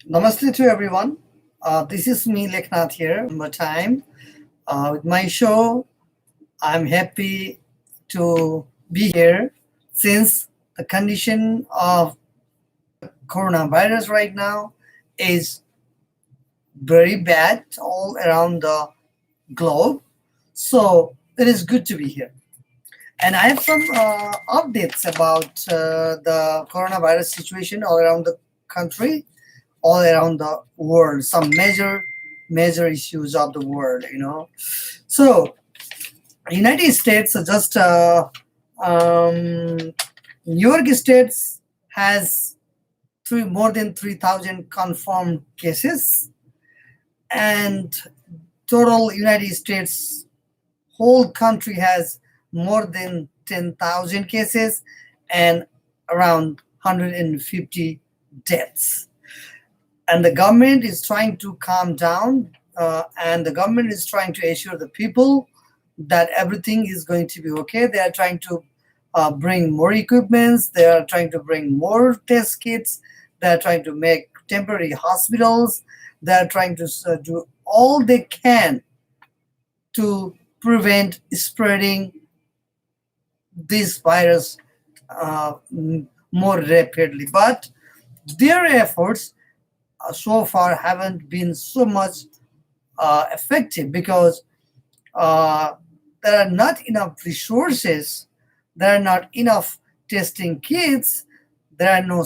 Namaste to everyone. This is me, Leknath here, one more time. With my show, I'm happy to be here since the condition of coronavirus right now is very bad all around the globe. So it is good to be here. And I have some updates about the coronavirus situation all around the country, all around the world, some major issues of the world. So United States are just New York States has more than 3,000 confirmed cases, and total United States whole country has more than 10,000 cases and around 150 deaths. And the government is trying to calm down, and the government is trying to assure the people that everything is going to be okay. They are trying to bring more equipments, they are trying to bring more test kits, they are trying to make temporary hospitals, they are trying to do all they can to prevent spreading this virus more rapidly. But their efforts so far haven't been so much effective because uh, there are not enough resources, there are not enough testing kits, there are no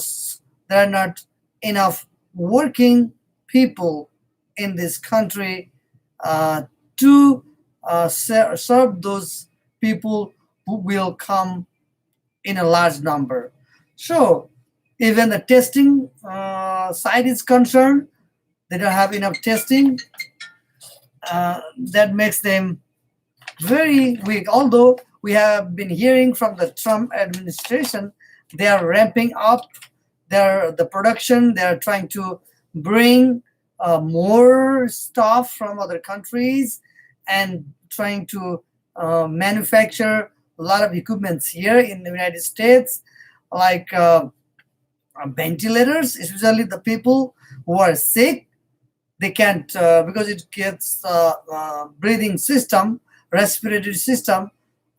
there are not enough working people in this country uh, to serve those people who will come in a large number. So even the testing side is concerned, they don't have enough testing. That makes them very weak. Although we have been hearing from the Trump administration, they are ramping up the production. They are trying to bring more stuff from other countries and trying to manufacture a lot of equipments here in the United States, like ventilators, especially the people who are sick. They can't because it gets breathing system, respiratory system,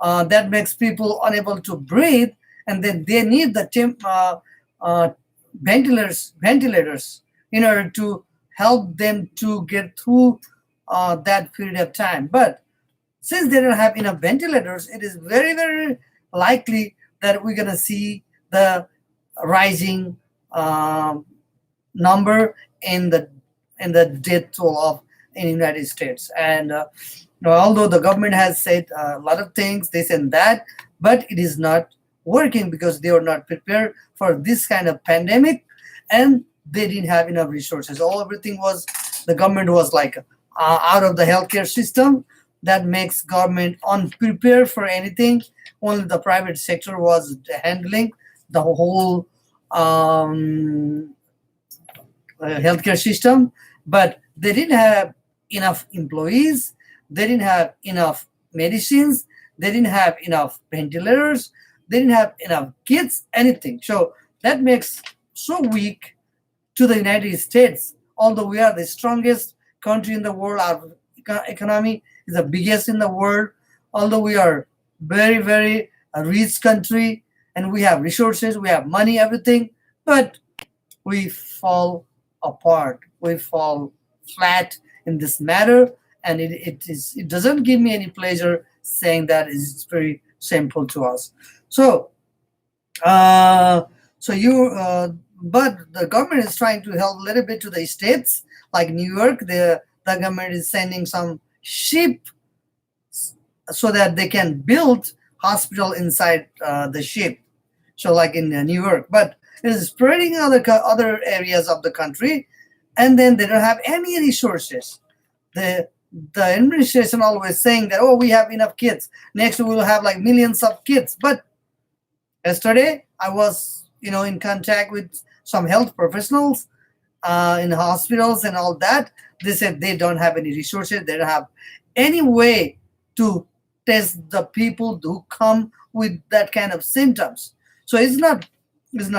that makes people unable to breathe, and then they need the uh, ventilators in order to help them to get through that period of time. But since they don't have enough ventilators, it is very likely that we're gonna see the rising number in the death toll of in United States. And although the government has said a lot of things, this and that, but it is not working because they were not prepared for this kind of pandemic, and they didn't have enough resources. All everything was the government was like out of the healthcare system. That makes government unprepared for anything. Only the private sector was handling the whole healthcare system, but they didn't have enough employees, they didn't have enough medicines, they didn't have enough ventilators, they didn't have enough kits, anything. So that makes so weak to the United States. Although we are the strongest country in the world, our economy is the biggest in the world. Although we are very rich country and we have resources, we have money, everything, but we fall apart. We fall flat in this matter, and it doesn't give me any pleasure saying that. It's very simple to us. So uh, so you but the government is trying to help a little bit to the states like New York. The government is sending some ship so that they can build hospital inside the ship, so like in New York, but it is spreading in other areas of the country, and then they don't have any resources. The administration always saying that, oh, we have enough kids, next we will have like millions of kids. But yesterday I was in contact with some health professionals in hospitals and all that. They said they don't have any resources, they don't have any way to test the people who come with that kind of symptoms. So it's not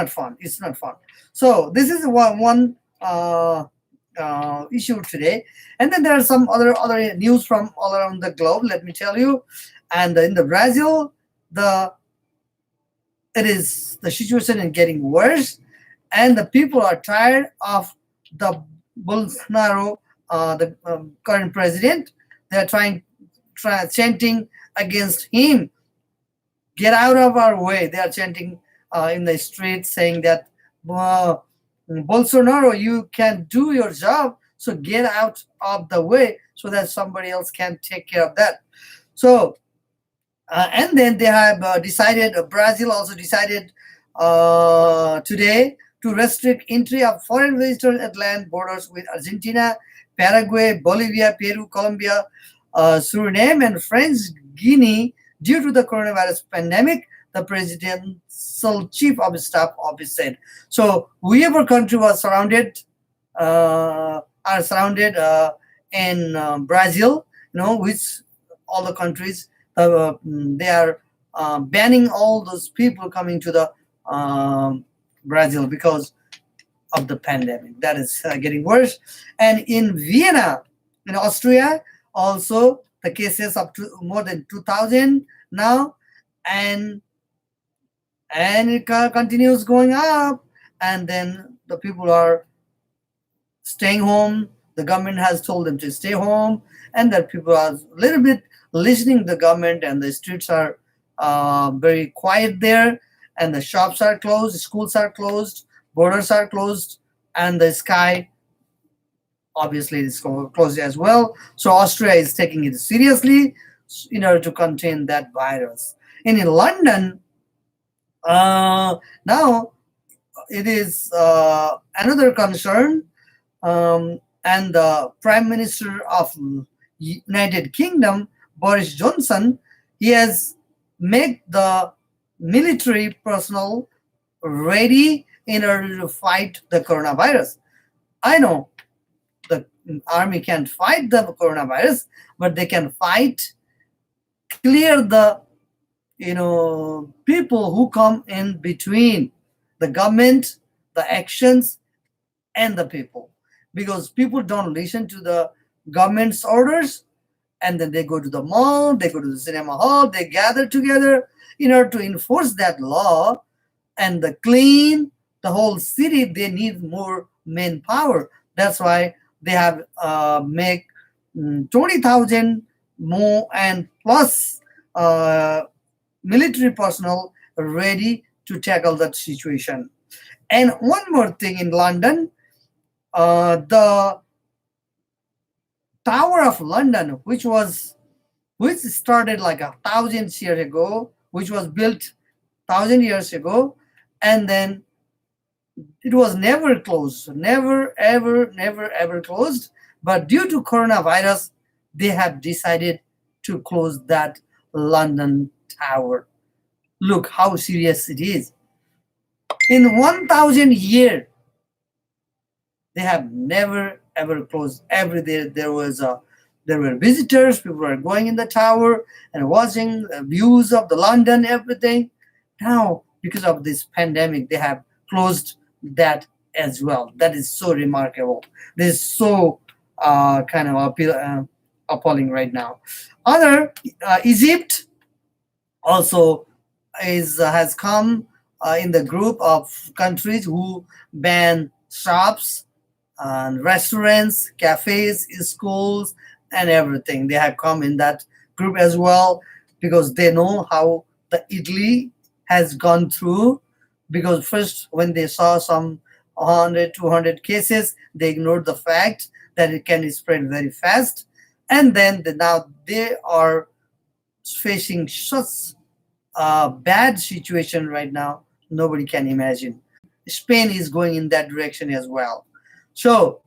fun. It's not fun. So this is one uh, issue today. And then there are some other news from all around the globe. Let me tell you. And in the Brazil, the the situation is getting worse, and the people are tired of the Bolsonaro, the current president. They are chanting against him. Get out of our way. They are chanting in the streets saying that uh, Bolsonaro, you can do your job, so get out of the way so that somebody else can take care of that. So, and then they have decided, Brazil also decided today to restrict entry of foreign visitors at land borders with Argentina, Paraguay, Bolivia, Peru, Colombia, Suriname, and French Guinea due to the coronavirus pandemic. The presidential chief of staff office said. So, whichever country was surrounded, are surrounded in Brazil, which all the countries they are banning all those people coming to the Brazil because of the pandemic. That is getting worse. And in Vienna, in Austria, also the cases up to more than 2,000 now, and it continues going up. And then the people are staying home. The government has told them to stay home, and that people are a little bit listening to the government, and the streets are very quiet there, and the shops are closed, schools are closed, borders are closed, and the sky obviously is closed as well. So Austria is taking it seriously in order to contain that virus. And in London, now it is another concern, and the Prime Minister of United Kingdom, Boris Johnson, he has made the military personnel ready in order to fight the coronavirus. I know the army can't fight the coronavirus, but they can fight, clear the people who come in between the government, the actions, and the people, because people don't listen to the government's orders, and then they go to the mall, they go to the cinema hall, they gather together in order to enforce that law and the clean the whole city. They need more manpower. That's why they have make 20,000 more and plus military personnel ready to tackle that situation. And one more thing, in London, the Tower of London, which started like 1,000 years ago, which was built 1,000 years ago, and then it was never closed, never ever, never ever closed. But due to coronavirus, they have decided to close that London Tower. Look how serious it is. In 1,000 years, they have never ever closed. Every day there were visitors. People were going in the tower and watching views of the London, everything. Now, because of this pandemic, they have closed that as well. That is so remarkable. This is so kind of appalling right now. Other Egypt also has come in the group of countries who ban shops and restaurants, cafes, schools, and everything. They have come in that group as well, because they know how the Italy has gone through. Because first, when they saw some 100, 200 cases, they ignored the fact that it can spread very fast. And then now they are facing such a bad situation right now, nobody can imagine. Spain is going in that direction as well. So,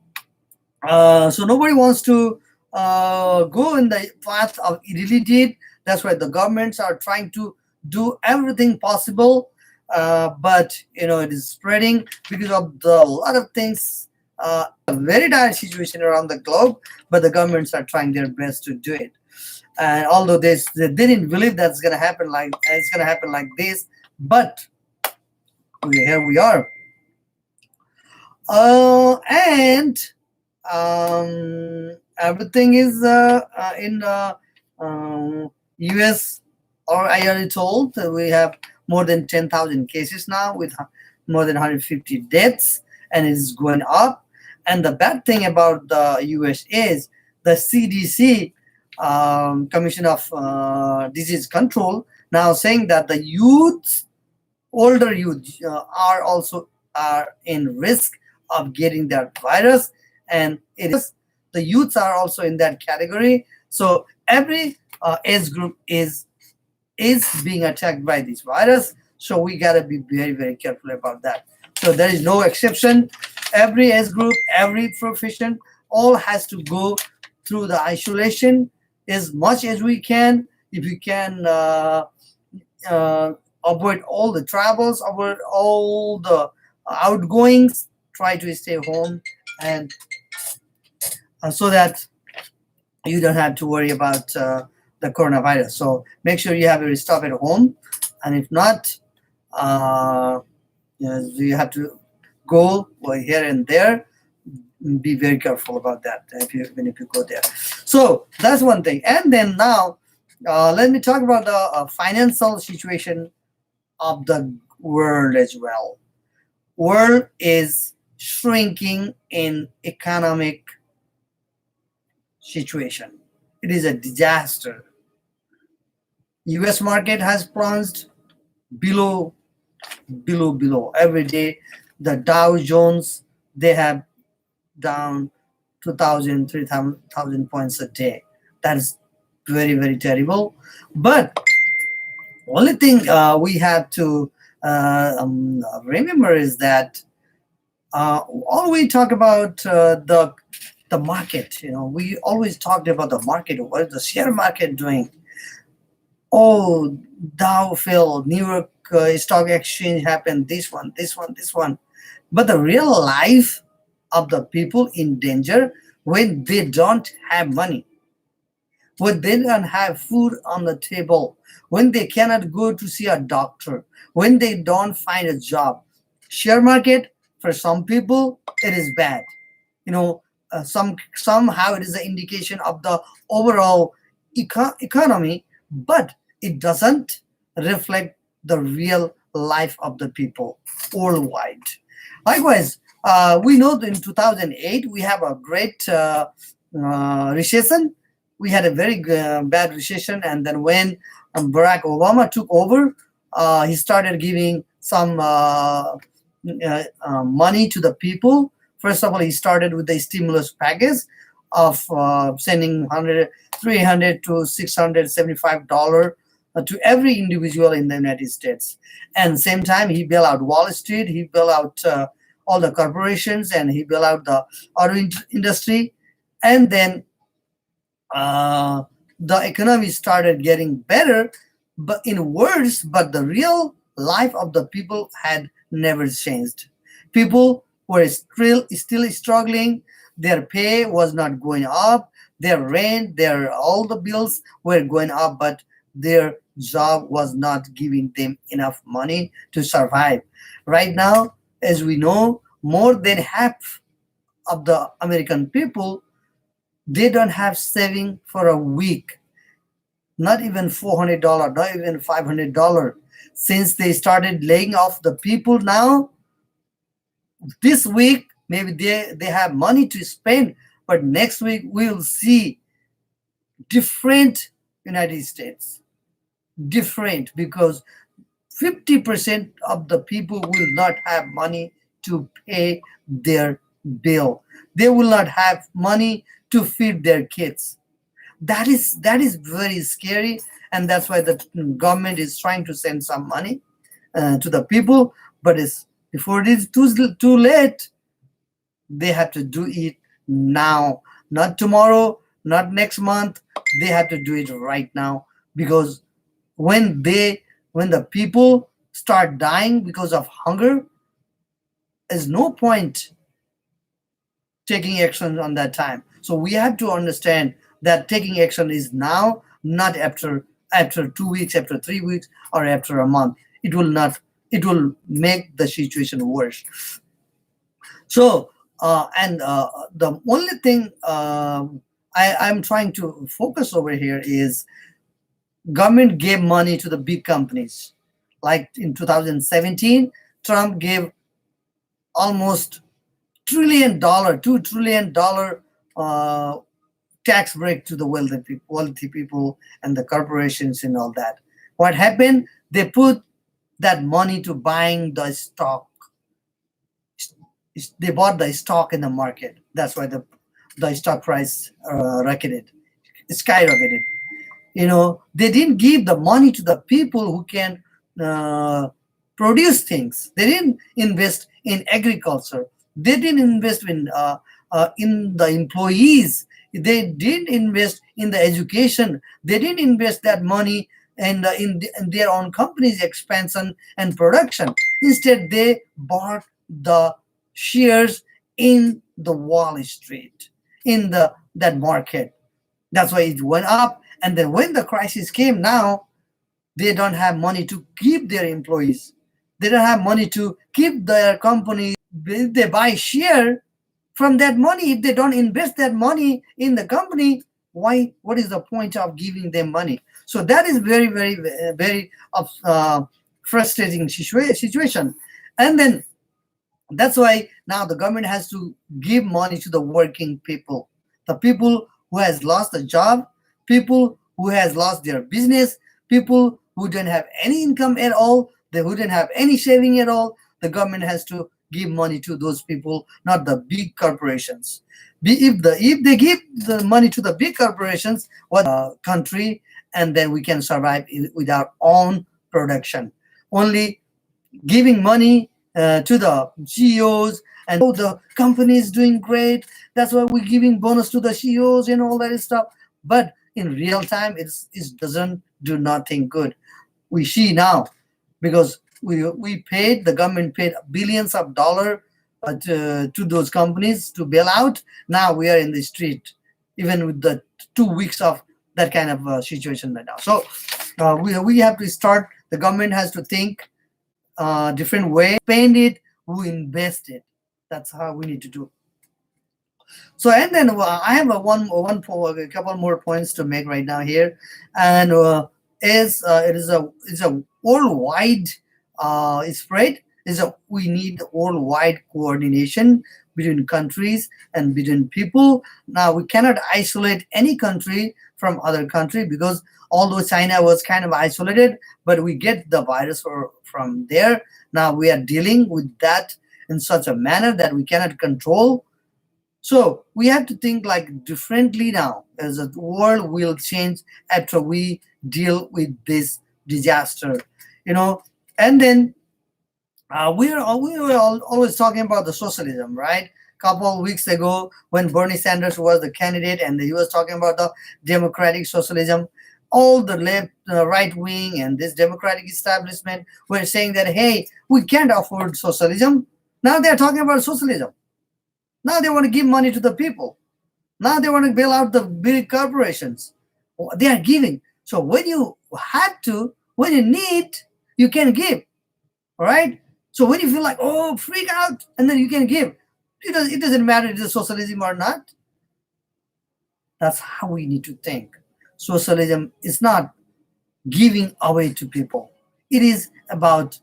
so nobody wants to go in the path of Italy did. That's why the governments are trying to do everything possible, but it is spreading because of the lot of things. A very dire situation around the globe, but the governments are trying their best to do it. And although they didn't believe that's going to happen like it's going to happen like this, but here we are. And everything is in US, or I already told that we have more than 10,000 cases now with more than 150 deaths, and it is going up. And the bad thing about the US is the CDC, Commission of Disease Control, now saying that the youth, older youth, are also are in risk of getting that virus, and it is the youths are also in that category. So every age group is being attacked by this virus. So we gotta be very, very careful about that. So there is no exception. Every age group, every profession, all has to go through the isolation as much as we can. If we can avoid all the travels, avoid all the outgoings, try to stay home, and so that you don't have to worry about the coronavirus. So make sure you have your stuff at home, and if not, you have to go here and there. Be very careful about that if you go there. So that's one thing. And then now, let me talk about the financial situation of the world as well. World is shrinking in economic situation. It is a disaster. US market has plunged below below every day. The Dow Jones, they have down 2,000, 3,000 points a day. That is very, very terrible. But only thing we have to remember is that all we talk about the market. We always talked about the market. What is the share market doing? Oh, Dow fell, New York Stock Exchange happened, this one, this one, this one. But the real life of the people in danger when they don't have money, when they don't have food on the table, when they cannot go to see a doctor, when they don't find a job. Share market, for some people, it is bad. Somehow it is an indication of the overall economy, but it doesn't reflect the real life of the people worldwide. Likewise, we know that in 2008 we have a great recession. We had a very bad recession, and then when Barack Obama took over, he started giving some money to the people. First of all, he started with the stimulus package of sending 300 to $675 to every individual in the United States. And same time, he bailed out Wall Street, he bailed out all the corporations, and he bailed out the auto industry. And then the economy started getting better, but in words, but the real life of the people had never changed. People were still struggling. Their pay was not going up. Their rent, all the bills were going up, but their job was not giving them enough money to survive. Right now, as we know, more than half of the American people, they don't have saving for a week. Not even $400, not even $500. Since they started laying off the people now, this week maybe they have money to spend, but next week we'll see different United States. Different, because 50% of the people will not have money to pay their bill. They will not have money to feed their kids. That is very scary, and that's why the government is trying to send some money to the people. But before it is too late, they have to do it now, not tomorrow, not next month. They have to do it right now, because when the people start dying because of hunger, there's no point taking action on that time. So we have to understand that taking action is now, not after 2 weeks, after 3 weeks, or after a month. It will not. It will make the situation worse. So, and the only thing I'm trying to focus over here is government gave money to the big companies. Like in 2017, Trump gave almost $1 trillion, $2 trillion uh, tax break to the wealthy people and the corporations and all that. What happened? They put that money to buying the stock. They bought the stock in the market. That's why the stock price rocketed, skyrocketed. They didn't give the money to the people who can uh, produce things. They didn't invest in agriculture. They didn't invest in the employees. They didn't invest in the education. They didn't invest that money in their own company's expansion and production. Instead, they bought the shares in the Wall Street, in the that market. That's why it went up. And then when the crisis came, now they don't have money to keep their employees. They don't have money to keep their company. If they buy share from that money, if they don't invest that money in the company, why? What is the point of giving them money? So that is very, very, very frustrating situation. And then that's why now the government has to give money to the working people, the people who has lost a job, people who has lost their business, people who don't have any income at all, they who don't have any saving at all. The government has to give money to those people, not the big corporations. If they give the money to the big corporations, what country, and then we can survive with our own production. Only giving money to the CEOs and oh, the company is doing great. That's why we're giving bonus to the CEOs and all that stuff. But in real time, it doesn't do nothing good. We see now because we paid, the government paid billions of dollars to those companies to bail out. Now we are in the street, even with the 2 weeks of that kind of situation right now. So we have to start. The government has to think different way. Spend it, who invest it. That's how we need to do. So and then I have a couple more points to make right now here, and is it's a worldwide spread. We need worldwide coordination between countries and between people. Now we cannot isolate any country from other country because although China was kind of isolated, but we get the virus from there. Now we are dealing with that in such a manner that we cannot control. So we have to think like differently now, as the world will change after we deal with this disaster, you know. And then we were always talking about the socialism, right? Couple of weeks ago, when Bernie Sanders was the candidate, and he was talking about the democratic socialism, all the left, right wing, and this democratic establishment were saying that, hey, we can't afford socialism. Now they're talking about socialism. Now they want to give money to the people. Now they want to bail out the big corporations. They are giving. So when you had to, when you need, you can give. All right. So when you feel like, oh, freak out, and then you can give. It doesn't matter if it's socialism or not. That's how we need to think. Socialism is not giving away to people. It is about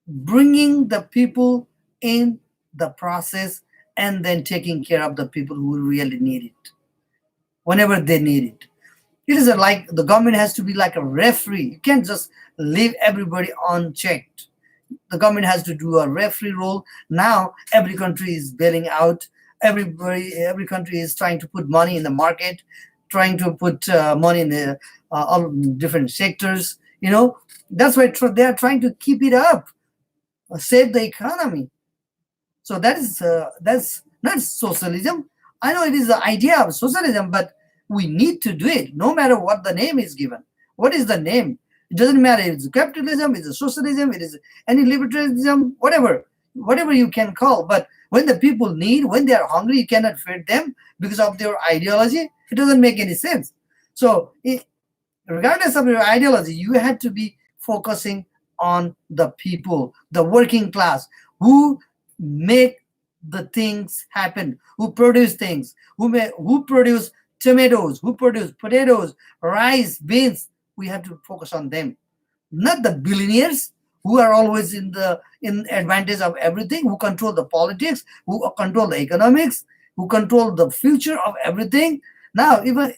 bringing the people in the process and then taking care of the people who really need it whenever they need it. It is like the government has to be like a referee. You can't just leave everybody unchecked. The government has to do a referee role. Now every country is bailing out. Every country is trying to put money in the market, trying to put money in the all different sectors. That's why they are trying to keep it up, save the economy. So that's not socialism. I know it is the idea of socialism, but we need to do it no matter what the name is given. What is the name? It doesn't matter if it's capitalism, it's a socialism, it is any libertarianism, whatever you can call. But when the people need, when they are hungry, you cannot feed them because of their ideology. It doesn't make any sense. So regardless of your ideology, you have to be focusing on the people, the working class, who make the things happen, who produce things, who produce tomatoes, who produce potatoes, rice, beans. We have to focus on them, not the billionaires who are always in advantage of everything, who control the politics, who control the economics, who control the future of everything. Now, even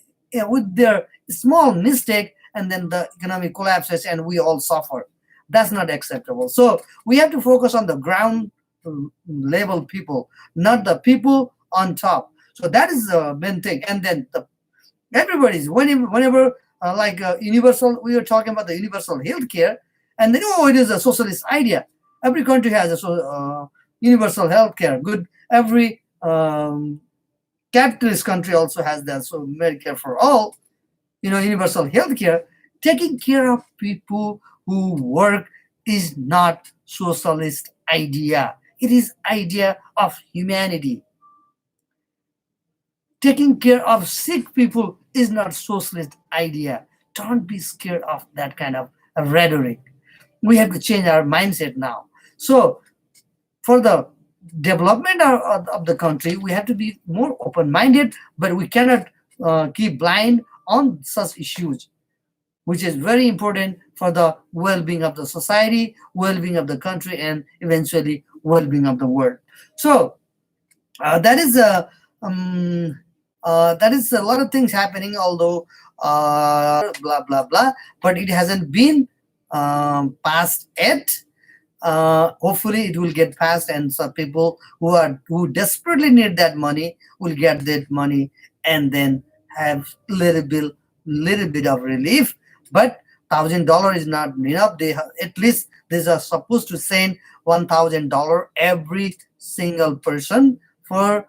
with their small mistake, and then the economic collapses and we all suffer. That's not acceptable. So we have to focus on the ground level people, not the people on top. So that is the main thing. And then everybody's whenever universal, we were talking about the universal healthcare, and then, oh, it is a socialist idea. Every country has a universal healthcare. Good. Every capitalist country also has that. So Medicare for all, universal healthcare. Taking care of people who work is not socialist idea. It is idea of humanity. Taking care of sick people is not socialist idea. Don't be scared of that kind of rhetoric. We have to change our mindset now. So for the development of the country, we have to be more open-minded, but we cannot keep blind on such issues, which is very important for the well-being of the society, well-being of the country, and eventually well-being of the world. So that is a lot of things happening, although blah blah blah, but it hasn't been passed yet. Hopefully it will get passed, and some people who desperately need that money will get that money and then have little bit of relief. But $1,000 is not enough. At least they are supposed to send $1,000 every single person for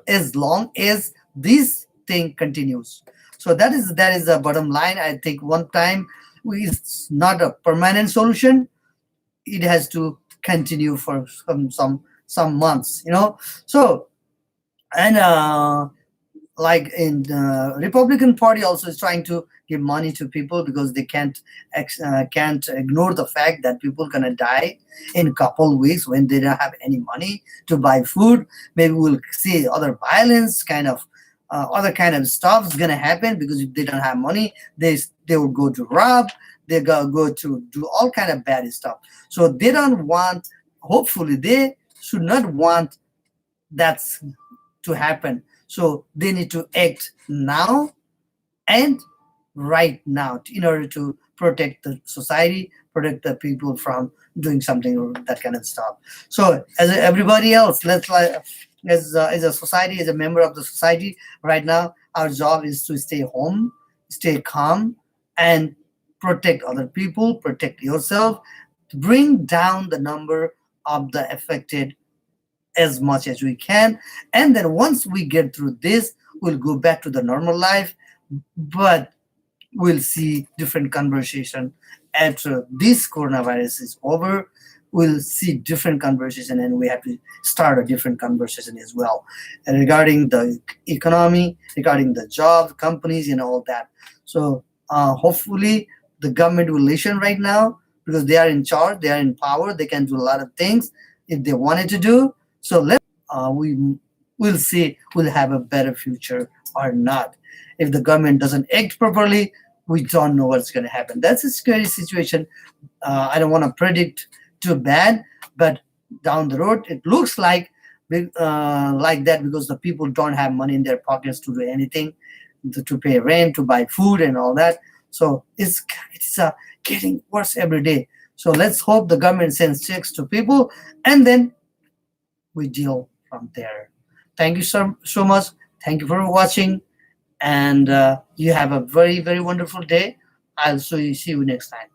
as long as this thing continues. So that is the bottom line. I think one time is not a permanent solution. It has to continue for some months. So, and like in the Republican Party also is trying to give money to people because they can't ignore the fact that people gonna die in a couple weeks when they don't have any money to buy food. Maybe we'll see other violence, other kind of stuff is gonna happen, because if they don't have money, they will go to rob, they go to do all kind of bad stuff. So they don't want. Hopefully, they should not want that to happen. So they need to act now and right now in order to protect the society, protect the people from doing something, that kind of stuff. So as everybody else, let's as a society, as a member of the society, right now our job is to stay home, stay calm, and protect other people, protect yourself, to bring down the number of the affected as much as we can. And then once we get through this, we'll go back to the normal life. But we'll see different conversation after this coronavirus is over. We'll see different conversation, and we have to start a different conversation as well, and regarding the economy, regarding the job, companies, and all that. So hopefully the government will listen right now, because they are in charge, they are in power, they can do a lot of things if they wanted to do. So we'll see, we'll have a better future or not. If the government doesn't act properly, we don't know what's going to happen. That's a scary situation. I don't want to predict too bad, but down the road it looks like that, because the people don't have money in their pockets to do anything, to pay rent, to buy food, and all that. So it's getting worse every day. So let's hope the government sends checks to people, and then we deal from there. Thank you so much. Thank you for watching, and you have a very, very wonderful day. I'll see you next time.